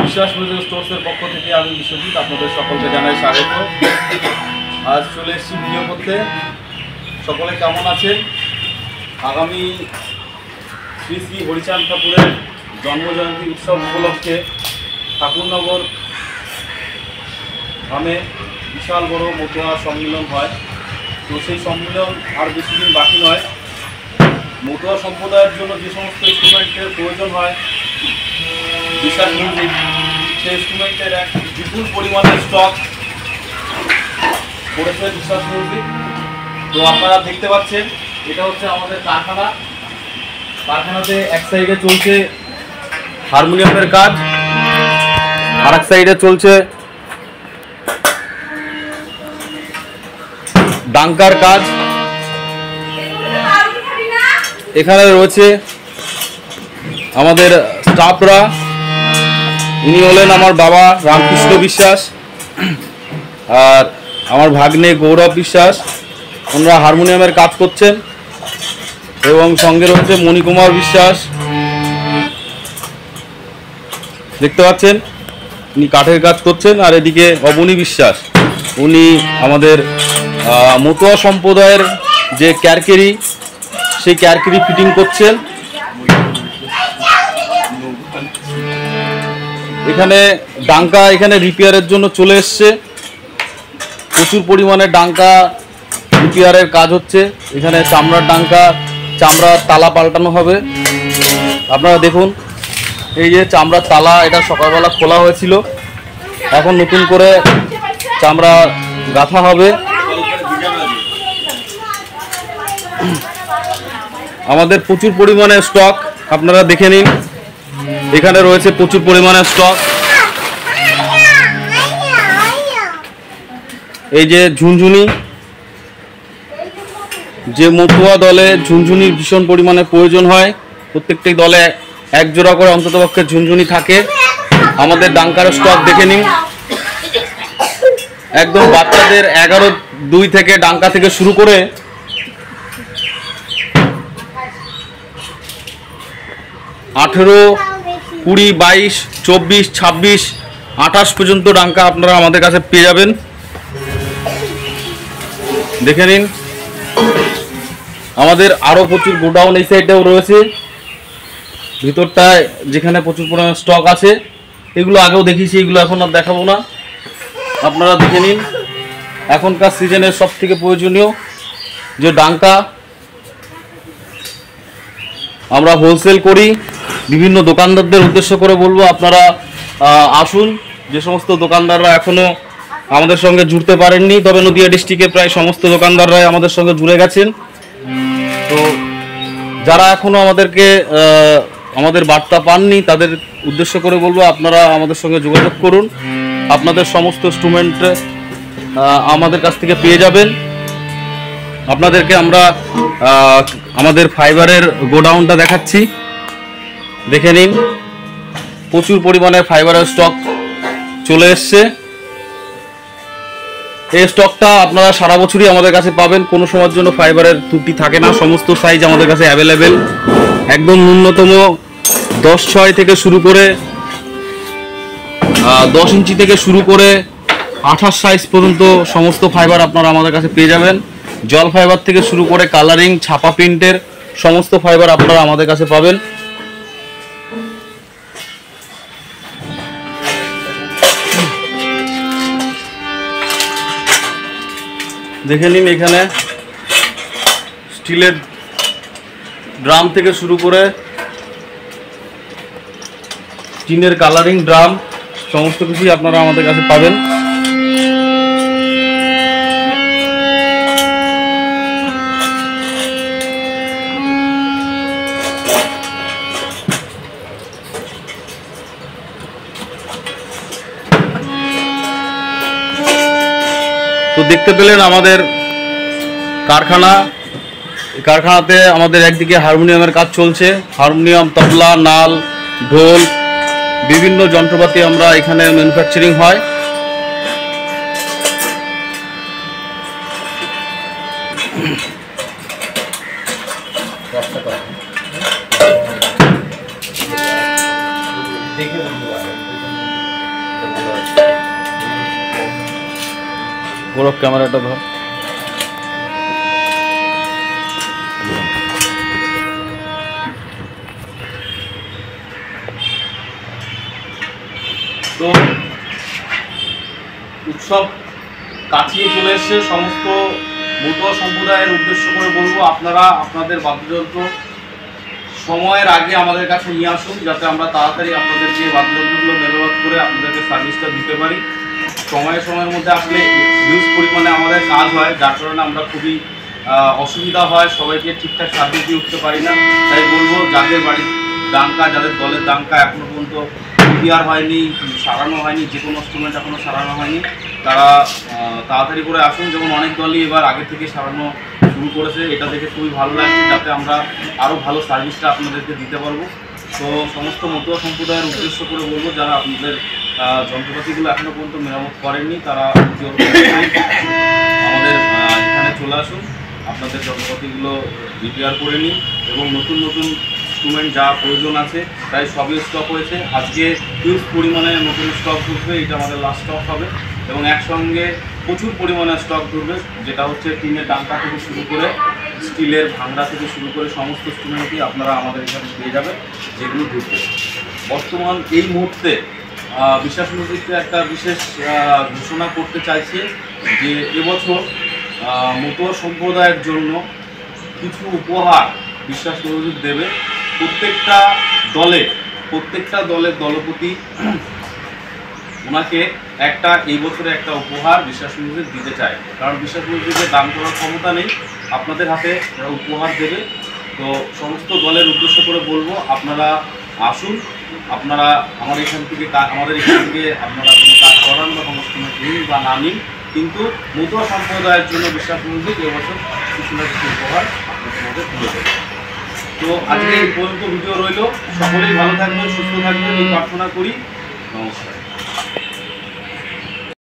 বিশ্বাস মিউজিক স্টোর্সের পক্ষ থেকে আমি বিশ্বজিৎ আপনাদের সকলকে জানাই স্বাগত। আজ চলে এসেছি ভিডিও করতে। সকলে কেমন আছেন? আগামী শ্রী শ্রী হরিচাঁদ ঠাকুরের জন্মজয়ন্তী উৎসব উপলক্ষে ঠাকুরনগর গ্রামে বিশাল বড় মতুয়া সম্মেলন হয়। তো সেই সম্মেলন আর বেশি দিন বাকি নয়। মতুয়া সম্প্রদায়ের জন্য যে সমস্ত ইনস্ট্রুমেন্টের প্রয়োজন হয় বিশ্বাস মিউজিক, সেই ইনস্ট্রুমেন্টের এক বিপুল পরিমাণের স্টক করেছে বিশ্বাস মিউজিক। তো আপনারা দেখতে পাচ্ছেন এটা হচ্ছে আমাদের কারখানা। কারখানাতে এক সাইডে চলছে হারমোনিয়ামের কাজ, আর এক সাইডে চলছে ডাঙ্কার কাজ। এখানে রয়েছে আমাদের স্টাফরা, ইনি হলেন আমার বাবা রামকৃষ্ণ বিশ্বাস আর আমার ভাগ্নে গৌরব বিশ্বাস। ওনারা হারমোনিয়ামের কাজ করছেন এবং সঙ্গে রয়েছে মণিকুমার বিশ্বাস, দেখতে পাচ্ছেন উনি কাঠের কাজ করছেন। আর এদিকে অবনী বিশ্বাস, উনি আমাদের মতুয়া সম্প্রদায়ের যে ক্যারকেরি, সেই ক্যারকেরি ফিটিং করছেন। এখানে ডাঙ্কা এখানে রিপেয়ারের জন্য চলে এসছে, প্রচুর পরিমাণে ডাঙ্কা রিপেয়ারের কাজ হচ্ছে। এখানে চামড়ার ডাঙ্কা, চামড়ার তালা পাল্টানো হবে। আপনারা দেখুন এই যে চামড়ার তালা, এটা সকালবেলা খোলা হয়েছিল, এখন নতুন করে চামড়া গাঁথা হবে। আমাদের প্রচুর পরিমাণে স্টক, আপনারা দেখে নিন। এখানে রয়েছে প্রচুর পরিমাণে স্টক। এই যে ঝুনঝুনি, যে মতুয়া দলে ঝুনঝুনির ভীষণ পরিমাণে প্রয়োজন হয়, প্রত্যেকটি দলে এক জোড়া করে অন্ততপক্ষে ঝুনঝুনি থাকে। আমাদের ডাঙ্কার স্টক দেখে নিন, একদম বাচ্চাদের 11-2 থেকে ডাঙ্কা থেকে শুরু করে 18, 20, 22, 24, 26, 28 পর্যন্ত ডাঙ্কা আপনারা আমাদের কাছে পেয়ে যাবেন। দেখে নিন, আমাদের আরও প্রচুর গোডাউন এই সাইডেও রয়েছে, ভিতরটায় যেখানে প্রচুর পরিমাণে স্টক আছে। এগুলো আগেও দেখিয়েছি, এগুলো এখন আর দেখাবো না, আপনারা দেখে নিন। এখনকার সিজনের সব থেকে প্রয়োজনীয় যে ডাঙ্কা, আমরা হোলসেল করি। বিভিন্ন দোকানদারদের উদ্দেশ্য করে বলবো, আপনারা আসুন। যে সমস্ত দোকানদাররা এখনও আমাদের সঙ্গে জুড়তে পারেননি, তবে নদিয়া ডিস্ট্রিক্টে প্রায় সমস্ত দোকানদাররাই আমাদের সঙ্গে জুড়ে গেছেন। তো যারা এখনও আমাদের বার্তা পাননি, তাদের উদ্দেশ্য করে বলবো, আপনারা আমাদের সঙ্গে যোগাযোগ করুন। আপনাদের সমস্ত ইনস্ট্রুমেন্ট আমাদের কাছ থেকে পেয়ে যাবেন। আপনাদেরকে আমরা আমাদের ফাইবারের গোডাউনটা দেখাচ্ছি, দেখে নিন। প্রচুর পরিমাণে ফাইবারের স্টক চলে এসছে। এই স্টকটা আপনারা সারা বছরই আমাদের কাছে পাবেন, কোনো সময়ের জন্য ফাইবারের ত্রুটি থাকে না। সমস্ত সাইজ আমাদের কাছে অ্যাভেলেবেল, একদম ন্যূনতম 10/6 থেকে শুরু করে 10 ইঞ্চি থেকে শুরু করে 28 সাইজ পর্যন্ত সমস্ত ফাইবার আপনারা আমাদের কাছে পেয়ে যাবেন। জল ফাইবার থেকে শুরু করে কালারিং, ছাপা প্রিন্টের সমস্ত ফাইবার আপনারা আমাদের কাছে পাবেন। দেখে নিন, এখানে স্টিলের ড্রাম থেকে শুরু করে টিনের কালারিং ড্রাম, সমস্ত কিছুই আপনারা আমাদের কাছে পাবেন। তো দেখতে পেলেন আমাদের কারখানাতে আমাদের একদিকে হারমোনিয়ামের কাজ চলছে। হারমোনিয়াম, তবলা, নাল, ঢোল, বিভিন্ন যন্ত্রপাতি আমরা এখানে ম্যানুফ্যাকচারিং হয়। বড় ক্যামেরাটা ধর। তো উৎসব কাছিয়ে চলে এসছে, সমস্ত মতুয়া সম্প্রদায়ের উদ্দেশ্য করে বলবো আপনারা আপনাদের বাদ্যযন্ত্র সময়ের আগে আমাদের কাছে নিয়ে আসুন, যাতে আমরা তাড়াতাড়ি আপনাদেরকে বাদ্যযন্ত্রগুলো মেরামত করে আপনাদেরকে সার্ভিসটা দিতে পারি। সময়ের মধ্যে আসলে হিউজ পরিমাণে আমাদের কাজ হয়, যার কারণে আমরা খুবই অসুবিধা হয়, সবাইকে ঠিকঠাক সার্ভিস দিয়ে উঠতে পারি না। তাই বলবো যাদের বাড়ির ডাঙ্কা, যাদের দলের ডাঙ্কা এখনো পর্যন্ত ক্লিয়ার হয়নি, সারানো হয়নি, যে কোনো ইনস্ট্রুমেন্ট এখনো সারানো হয়নি, তারা তাড়াতাড়ি করে আসুন। যেমন অনেক দলই এবার আগে থেকে সারানো শুরু করেছে, এটা দেখে খুবই ভালো লাগছে, যাতে আমরা আরও ভালো সার্ভিসটা আপনাদেরকে দিতে পারবো। তো সমস্ত মতুয়া সম্প্রদায়ের উদ্দেশ্য করে বলবো, যারা আপনাদের যন্ত্রপাতিগুলো এখনো পর্যন্ত মেরামত করেননি, তারা আমাদের এখানে চলে আসুন, আপনাদের যন্ত্রপাতিগুলো রিপেয়ার করে নিন এবং নতুন নতুন ইনস্ট্রুমেন্ট যা প্রয়োজন আছে তাই সবই স্টক হয়েছে। আজকে হিউজ পরিমাণে নতুন স্টক ঢুকবে, এটা আমাদের লাস্ট স্টক হবে এবং একসঙ্গে প্রচুর পরিমাণে স্টক ঢুকবে, যেটা হচ্ছে টিনের ডাঙ্কা থেকে শুরু করে স্টিলের ভাঙড়া থেকে শুরু করে সমস্ত ইনস্ট্রুমেন্টই আপনারা আমাদের এখানে পেয়ে যাবেন, যেগুলো ঢুকবে। বর্তমান এই মুহূর্তে বিশ্বাস মিউজিককে একটা বিশেষ ঘোষণা করতে চাইছে যে এবছর মতুয়া সম্প্রদায়ের জন্য কিছু উপহার বিশ্বাস মিউজিক দেবে। প্রত্যেকটা দলের দলপতি ওনাকে এই বছরে একটা উপহার বিশ্বাস মিউজিক দিতে চায়, কারণ বিশ্বাস মিউজিকের দাম করার ক্ষমতা নেই, আপনাদের হাতে ওরা উপহার দেবে। তো সমস্ত দলের উদ্দেশ্য করে বলবো আপনারা আসুন, আপনারা আমাদের এখান থেকে আপনারা কোনো কাজ করান বা কোনো সময় নিন বা না নিন, কিন্তু মতুয়া সম্প্রদায়ের জন্য বিশ্বাস মিউজিক এবছর কিছু না কিছু উপহার আপনাদের মধ্যে তুলে দেবে। তো আজকে এই পর্যন্ত ভিডিও রইল, সকলেই ভালো থাকবেন, সুস্থ থাকবেন এই প্রার্থনা করি। নমস্কার।